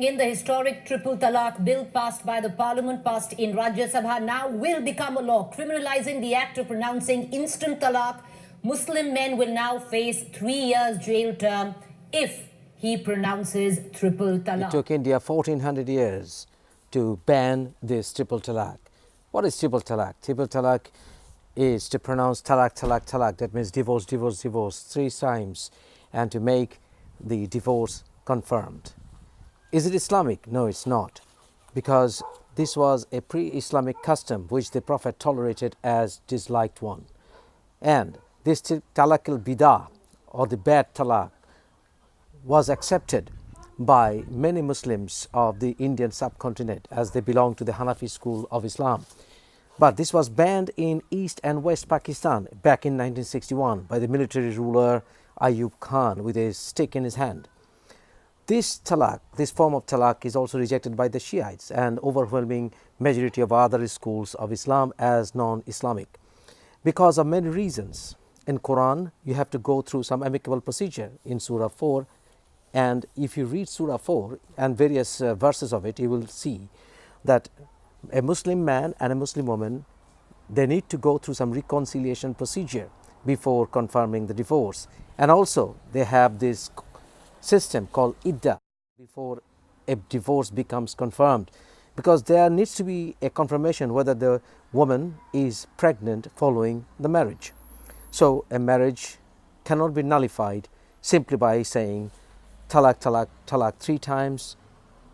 In the historic triple talaq bill passed by the parliament, passed in Rajya Sabha, now will become a law, criminalizing the act of pronouncing instant talaq. Muslim men will now face 3 years jail term if he pronounces triple talaq. It took India 1400 years to ban this triple talaq. What is triple talaq? Triple talaq is to pronounce talaq, talaq, talaq. That means divorce, divorce, divorce 3 times, and to make the divorce confirmed. Is it Islamic? No, it's not, because this was a pre-Islamic custom which the Prophet tolerated as disliked one. And this talaq al-bidah, or the bad talaq, was accepted by many Muslims of the Indian subcontinent as they belong to the Hanafi school of Islam. But this was banned in East and West Pakistan back in 1961 by the military ruler Ayub Khan with a stick in his hand. This talaq, this form of talaq, is also rejected by the Shiites and overwhelming majority of other schools of Islam as non-Islamic because of many reasons. In Quran, you have to go through some amicable procedure in Surah 4, and if you read Surah 4 and various verses of it, you will see that a Muslim man and a Muslim woman, they need to go through some reconciliation procedure before confirming the divorce. And also they have this system called iddah before a divorce becomes confirmed, because there needs to be a confirmation whether the woman is pregnant following the marriage. So a marriage cannot be nullified simply by saying talaq, talaq, talaq 3 times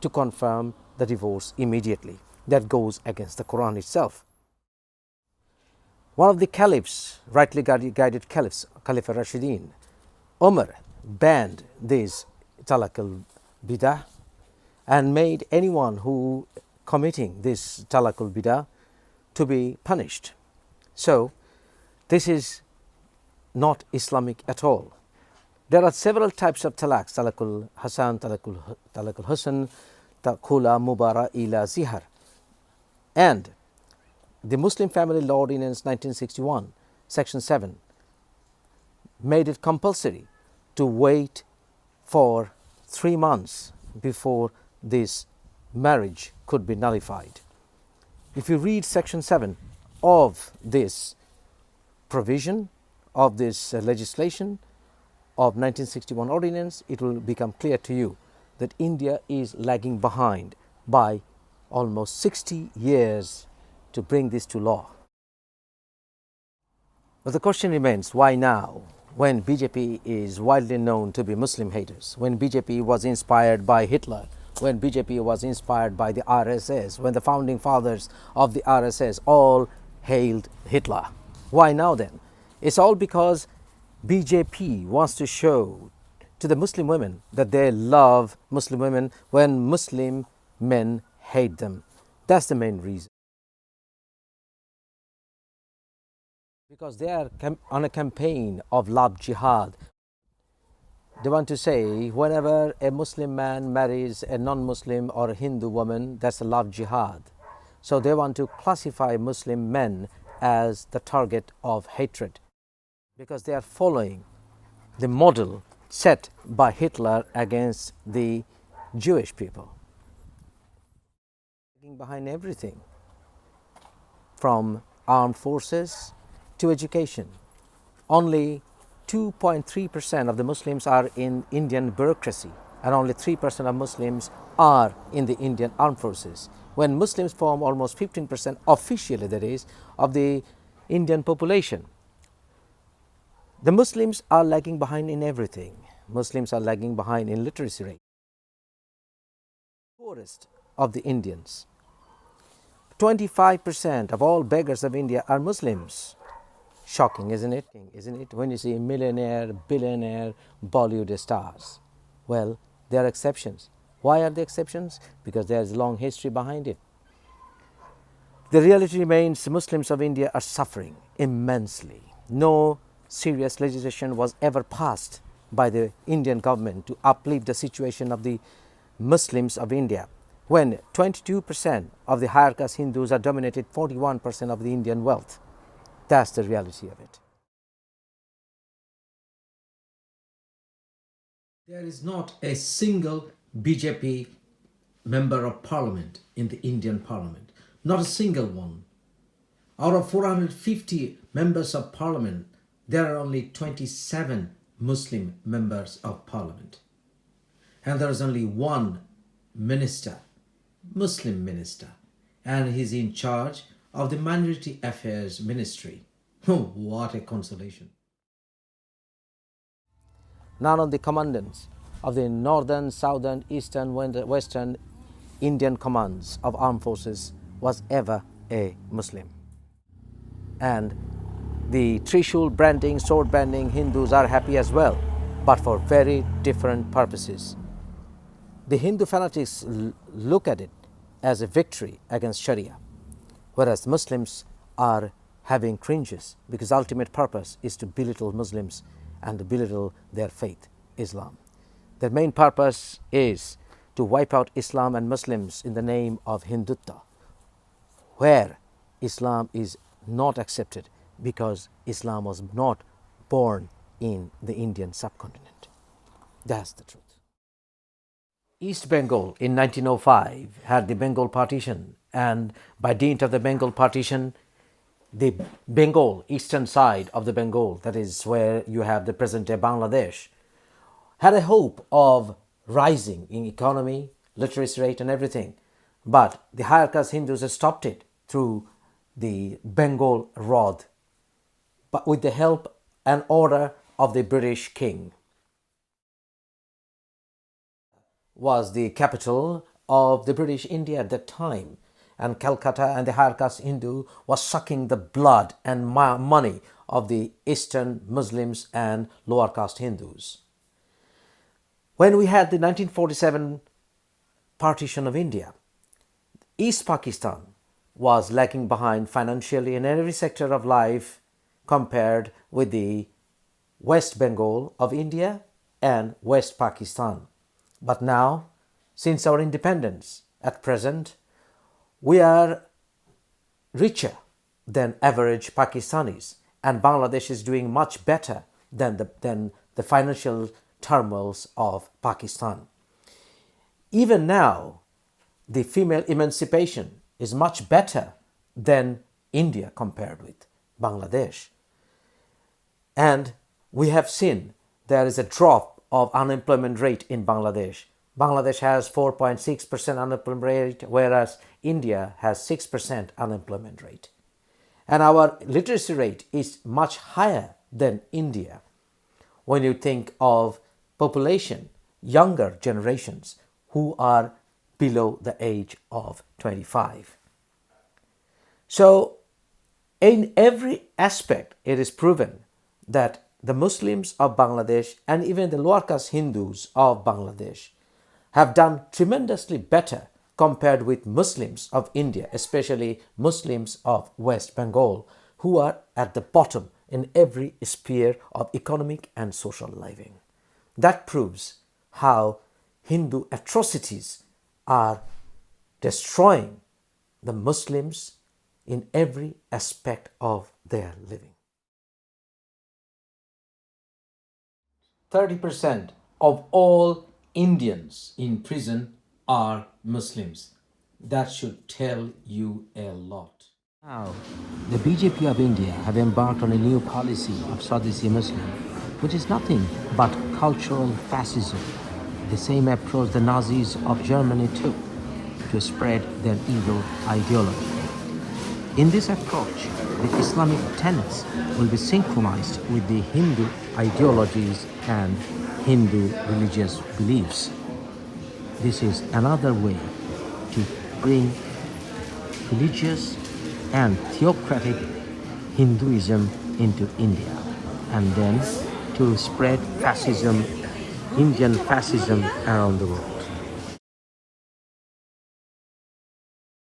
to confirm the divorce immediately. That goes against the Quran itself. One of the caliphs, rightly guided caliphs, Caliph al-Rashidin, Umar, banned this talaq al-bidah and made anyone who committing this talaq al-bidah to be punished. So this is not Islamic at all. There are several types of talaq: talaq al-Hasan, talaq al-Husn, taqula mubara ila zihar. And the Muslim Family Law Ordinance 1961, Section 7, made it compulsory to wait for 3 months before this marriage could be nullified. If you read Section 7 of this provision, of this legislation of 1961 ordinance, it will become clear to you that India is lagging behind by almost 60 years to bring this to law. But the question remains, why now, when BJP is widely known to be Muslim haters, when BJP was inspired by Hitler, when BJP was inspired by the RSS, when the founding fathers of the RSS all hailed Hitler? Why now then? It's all because BJP wants to show to the Muslim women that they love Muslim women when Muslim men hate them. That's the main reason. Because they are on a campaign of love jihad. They want to say whenever a Muslim man marries a non-Muslim or a Hindu woman, that's a love jihad. So they want to classify Muslim men as the target of hatred, because they are following the model set by Hitler against the Jewish people. Behind everything, from armed forces to education. Only 2.3% of the Muslims are in Indian bureaucracy, and only 3% of Muslims are in the Indian armed forces, when Muslims form almost 15%, officially that is, of the Indian population. The Muslims are lagging behind in everything. Muslims are lagging behind in literacy rate. Poorest of the Indians. 25% of all beggars of India are Muslims. Shocking, isn't it? Isn't it? When you see millionaire, billionaire, Bollywood stars. Well, there are exceptions. Why are there exceptions? Because there is a long history behind it. The reality remains Muslims of India are suffering immensely. No serious legislation was ever passed by the Indian government to uplift the situation of the Muslims of India, when 22% of the higher caste Hindus are dominated 41% of the Indian wealth. That's the reality of it. There is not a single BJP member of parliament in the Indian parliament. Not a single one. Out of 450 members of parliament, there are only 27 Muslim members of parliament. And there is only one minister, Muslim minister, and he's in charge of the Minority Affairs Ministry. Oh, what a consolation. None of the commandants of the northern, southern, eastern, western Indian commands of armed forces was ever a Muslim. And the Trishul branding, sword branding Hindus are happy as well, but for very different purposes. The Hindu fanatics look at it as a victory against Sharia, whereas Muslims are having cringes because ultimate purpose is to belittle Muslims and to belittle their faith, Islam. Their main purpose is to wipe out Islam and Muslims in the name of Hindutva, where Islam is not accepted because Islam was not born in the Indian subcontinent. That's the truth. East Bengal in 1905 had the Bengal partition, and by dint of the Bengal partition, the Bengal, eastern side of the Bengal, that is where you have the present-day Bangladesh, had a hope of rising in economy, literacy rate and everything. But the higher caste Hindus stopped it through the Bengal Rod, but with the help and order of the British king. Was the capital of the British India at that time, and Calcutta and the higher caste Hindu was sucking the blood and money of the Eastern Muslims and lower caste Hindus. When we had the 1947 partition of India, East Pakistan was lagging behind financially in every sector of life compared with the West Bengal of India and West Pakistan. But now, since our independence, at present, we are richer than average Pakistanis, and Bangladesh is doing much better than the financial turmoils of Pakistan. Even now, the female emancipation is much better than India compared with Bangladesh. And we have seen there is a drop of unemployment rate in Bangladesh. Bangladesh has 4.6% unemployment rate, whereas India has 6% unemployment rate. And our literacy rate is much higher than India when you think of population, younger generations who are below the age of 25. So, in every aspect, it is proven that the Muslims of Bangladesh and even the lower caste Hindus of Bangladesh have done tremendously better compared with Muslims of India, especially Muslims of West Bengal, who are at the bottom in every sphere of economic and social living. That proves how Hindu atrocities are destroying the Muslims in every aspect of their living. 30% of all Indians in prison are Muslims. That should tell you a lot. Now, the BJP of India have embarked on a new policy of Swadesi Muslim, which is nothing but cultural fascism, the same approach the Nazis of Germany took to spread their evil ideology. In this approach, the Islamic tenets will be synchronized with the Hindu ideologies and Hindu religious beliefs. This is another way to bring religious and theocratic Hinduism into India, and then to spread fascism, Indian fascism around the world.